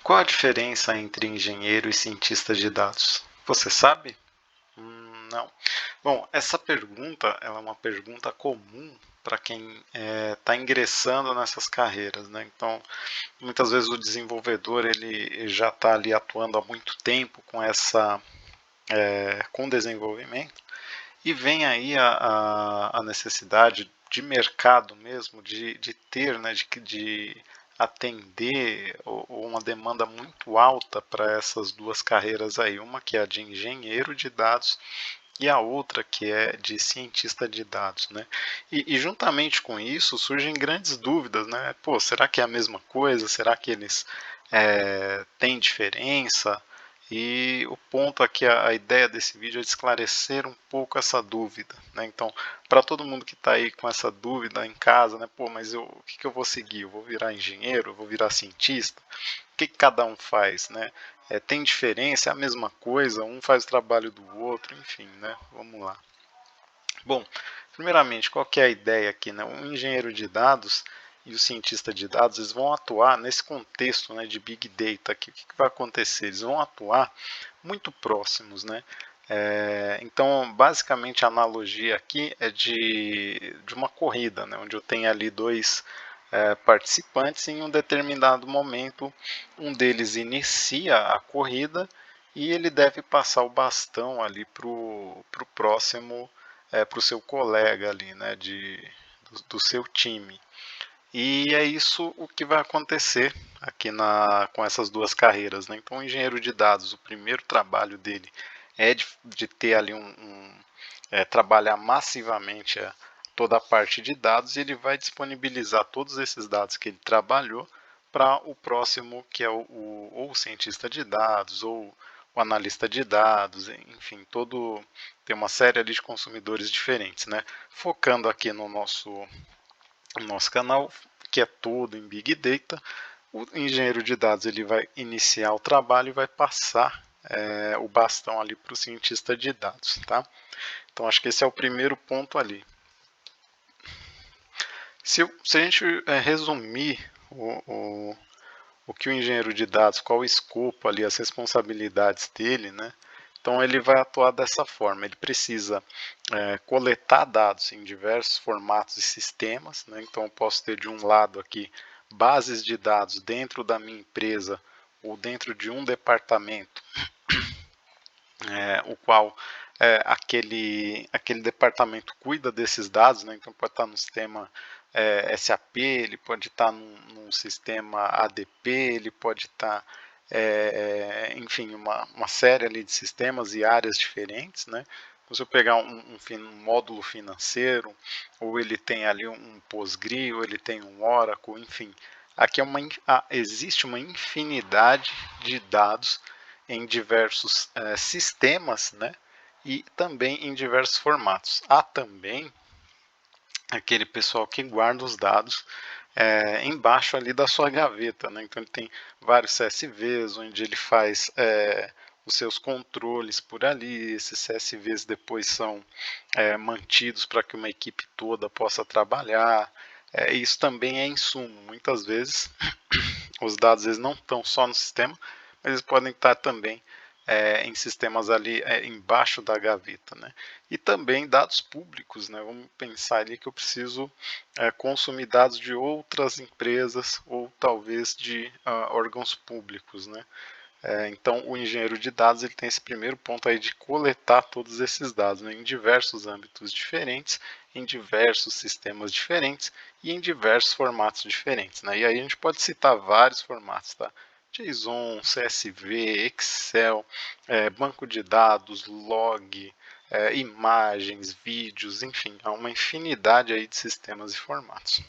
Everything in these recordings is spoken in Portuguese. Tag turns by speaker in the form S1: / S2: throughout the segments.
S1: Qual a diferença entre engenheiro e cientista de dados? Você sabe? Não. Bom, essa pergunta ela é uma pergunta comum para quem está ingressando nessas carreiras, né? Então, muitas vezes o desenvolvedor ele já está ali atuando há muito tempo com com desenvolvimento e vem aí a necessidade de mercado mesmo, de ter, né, de atender uma demanda muito alta para essas duas carreiras aí, uma que é a de engenheiro de dados e a outra que é de cientista de dados, né? E juntamente com isso surgem grandes dúvidas, né? Pô, será que é a mesma coisa? Será que eles têm diferença? E o ponto aqui, a ideia desse vídeo é de esclarecer um pouco essa dúvida, né? Então, para todo mundo que está aí com essa dúvida em casa, né? Pô, mas o que eu vou seguir? Eu vou virar engenheiro? Eu vou virar cientista? O que cada um faz, né? Tem diferença? É a mesma coisa? Um faz o trabalho do outro? Enfim, né? Vamos lá. Bom, primeiramente, qual que é a ideia aqui, né? O engenheiro de dados e o cientista de dados, eles vão atuar nesse contexto, né, de Big Data. Aqui. O que vai acontecer? Eles vão atuar muito próximos, né? Então, basicamente, a analogia aqui é de uma corrida, né, onde eu tenho ali dois participantes. Em um determinado momento, um deles inicia a corrida e ele deve passar o bastão ali para o próximo, para o seu colega ali, né, do seu time. E é isso o que vai acontecer aqui com essas duas carreiras, né? Então, o engenheiro de dados, o primeiro trabalho dele é de ter ali trabalhar massivamente toda a parte de dados, e ele vai disponibilizar todos esses dados que ele trabalhou para o próximo, que é ou o cientista de dados, ou o analista de dados, enfim, tem uma série ali de consumidores diferentes, né? Focando aqui no nosso canal, que é todo em Big Data, o engenheiro de dados ele vai iniciar o trabalho e vai passar o bastão ali para o cientista de dados, tá? Então acho que esse é o primeiro ponto ali. Se a gente resumir o que o engenheiro de dados, qual o escopo ali, as responsabilidades dele, né? Então ele vai atuar dessa forma, ele precisa coletar dados em diversos formatos e sistemas, né? Então eu posso ter de um lado aqui bases de dados dentro da minha empresa ou dentro de um departamento, o qual aquele departamento cuida desses dados, né? Então pode estar no sistema SAP, ele pode estar num sistema ADP, ele pode estar, enfim, uma série ali de sistemas e áreas diferentes, né? Se eu pegar um módulo financeiro, ou ele tem ali um Postgre, ou ele tem um Oracle, enfim, aqui existe uma infinidade de dados em diversos sistemas, né? E também em diversos formatos. Há também aquele pessoal que guarda os dados embaixo ali da sua gaveta, né? Então ele tem vários CSVs onde ele faz os seus controles por ali. Esses CSVs depois são mantidos para que uma equipe toda possa trabalhar. Isso também é insumo. Muitas vezes os dados eles não estão só no sistema, mas eles podem estar também em sistemas ali embaixo da gaveta, né? E também dados públicos, né? Vamos pensar ali que eu preciso consumir dados de outras empresas ou talvez de órgãos públicos, né? Então o engenheiro de dados ele tem esse primeiro ponto aí de coletar todos esses dados, né, em diversos âmbitos diferentes, em diversos sistemas diferentes e em diversos formatos diferentes, né? E aí a gente pode citar vários formatos, tá? JSON, CSV, Excel, banco de dados, log, imagens, vídeos, enfim, há uma infinidade aí de sistemas e formatos.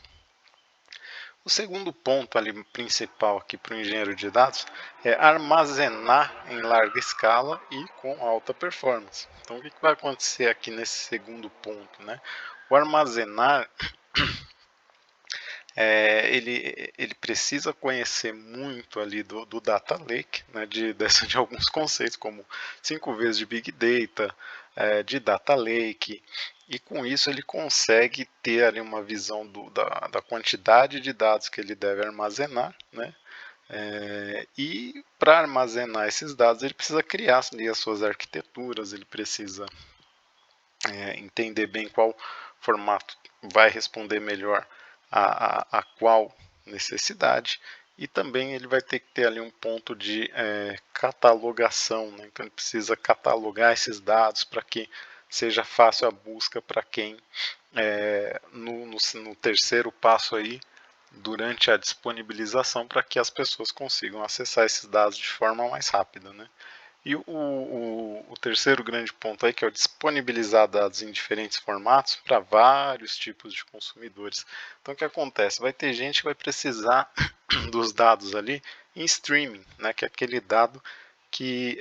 S1: O segundo ponto ali principal aqui para o engenheiro de dados é armazenar em larga escala e com alta performance. Então o que vai acontecer aqui nesse segundo ponto, né? O armazenar ele precisa conhecer muito ali do Data Lake, né, de alguns conceitos, como 5 vezes de Big Data, de Data Lake, e com isso ele consegue ter ali uma visão da quantidade de dados que ele deve armazenar, né, e para armazenar esses dados, ele precisa criar ali as suas arquiteturas, ele precisa entender bem qual formato vai responder melhor a qual necessidade, e também ele vai ter que ter ali um ponto de catalogação, né? Então ele precisa catalogar esses dados para que seja fácil a busca para quem no terceiro passo aí, durante a disponibilização, para que as pessoas consigam acessar esses dados de forma mais rápida, né? E o terceiro grande ponto aí, que é o disponibilizar dados em diferentes formatos para vários tipos de consumidores. Então o que acontece? Vai ter gente que vai precisar dos dados ali em streaming, né, que é aquele dado que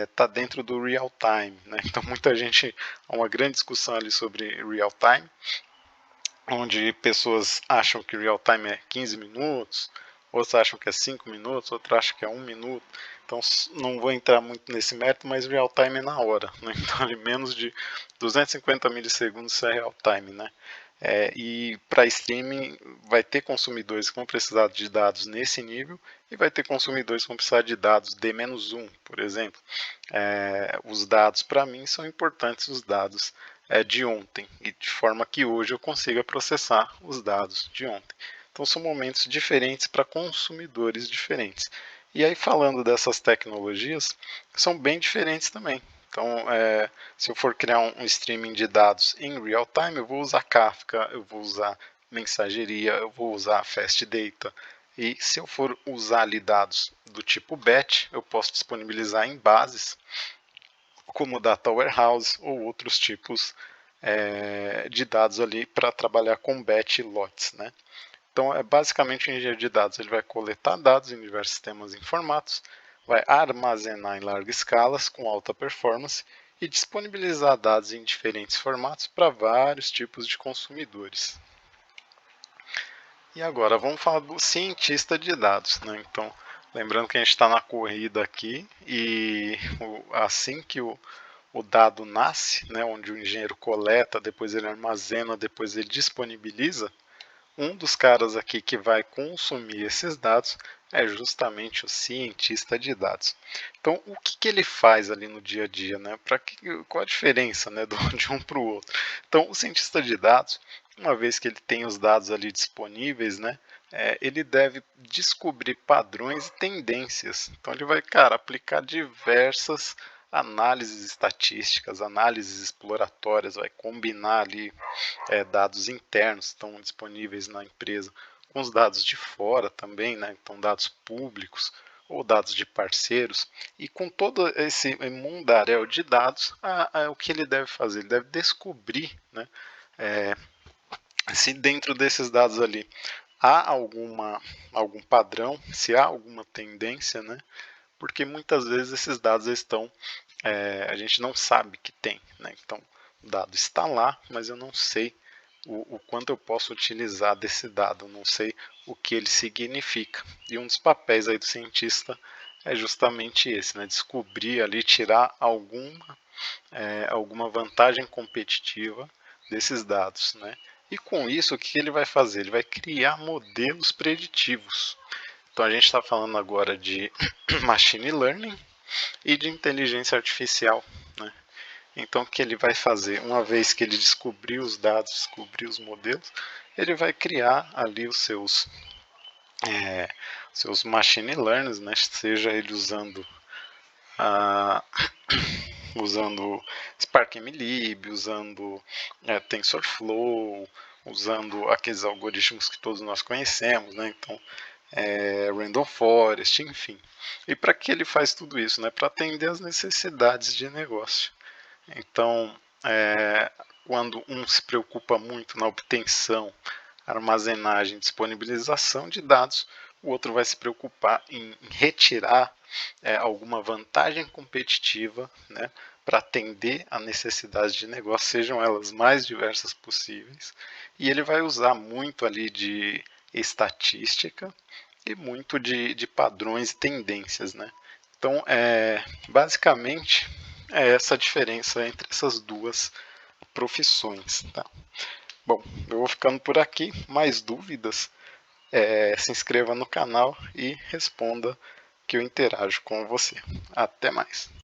S1: está dentro do real time, né? Então muita gente, há uma grande discussão ali sobre real time, onde pessoas acham que real time é 15 minutos, outros acham que é 5 minutos, outros acham que é 1 minuto. Então não vou entrar muito nesse mérito, mas real time é na hora, né? Então ali menos de 250 milissegundos é real time, né? E para streaming vai ter consumidores que vão precisar de dados nesse nível, e vai ter consumidores que vão precisar de dados D-1, por exemplo. Os dados para mim são importantes, os dados de ontem, e de forma que hoje eu consiga processar os dados de ontem. Então são momentos diferentes para consumidores diferentes. E aí, falando dessas tecnologias, são bem diferentes também. Então, se eu for criar um streaming de dados em real time, eu vou usar Kafka, eu vou usar mensageria, eu vou usar Fast Data. E se eu for usar ali dados do tipo batch, eu posso disponibilizar em bases, como Data Warehouse ou outros tipos de dados ali para trabalhar com batch lots, né? Então, basicamente, o engenheiro de dados ele vai coletar dados em diversos sistemas em formatos, vai armazenar em largas escalas com alta performance e disponibilizar dados em diferentes formatos para vários tipos de consumidores. E agora, vamos falar do cientista de dados, né? Então, lembrando que a gente está na corrida aqui, e assim que o dado nasce, né, onde o engenheiro coleta, depois ele armazena, depois ele disponibiliza, um dos caras aqui que vai consumir esses dados é justamente o cientista de dados. Então, o que ele faz ali no dia a dia, né? Qual a diferença, né, de um para o outro? Então, o cientista de dados, uma vez que ele tem os dados ali disponíveis, né, ele deve descobrir padrões e tendências. Então, ele vai, cara, aplicar diversas análises estatísticas, análises exploratórias, vai combinar ali dados internos que estão disponíveis na empresa com os dados de fora também, né? Então dados públicos ou dados de parceiros, e com todo esse mundaréu de dados, o que ele deve fazer? Ele deve descobrir, né, se dentro desses dados ali há algum padrão, se há alguma tendência, né? Porque muitas vezes esses dados estão, a gente não sabe que tem, né? Então o dado está lá, mas eu não sei o quanto eu posso utilizar desse dado, eu não sei o que ele significa. E um dos papéis aí do cientista é justamente esse, né? Descobrir ali, tirar alguma vantagem competitiva desses dados, né? E com isso, o que ele vai fazer? Ele vai criar modelos preditivos. Então a gente está falando agora de machine learning e de inteligência artificial, né? Então o que ele vai fazer? Uma vez que ele descobrir os dados, descobrir os modelos, ele vai criar ali seus machine learners, né? Seja ele a, usando SparkMLib, usando TensorFlow, usando aqueles algoritmos que todos nós conhecemos, né? Então, Random Forest, enfim. E para que ele faz tudo isso? Né? Para atender às necessidades de negócio. Então, quando um se preocupa muito na obtenção, armazenagem, disponibilização de dados, o outro vai se preocupar em retirar alguma vantagem competitiva, né, para atender a necessidades de negócio, sejam elas mais diversas possíveis. E ele vai usar muito ali de estatística e muito de padrões e tendências, né? Então, basicamente, é essa a diferença entre essas duas profissões. Tá? Bom, eu vou ficando por aqui. Mais dúvidas? Se inscreva no canal e responda que eu interajo com você. Até mais.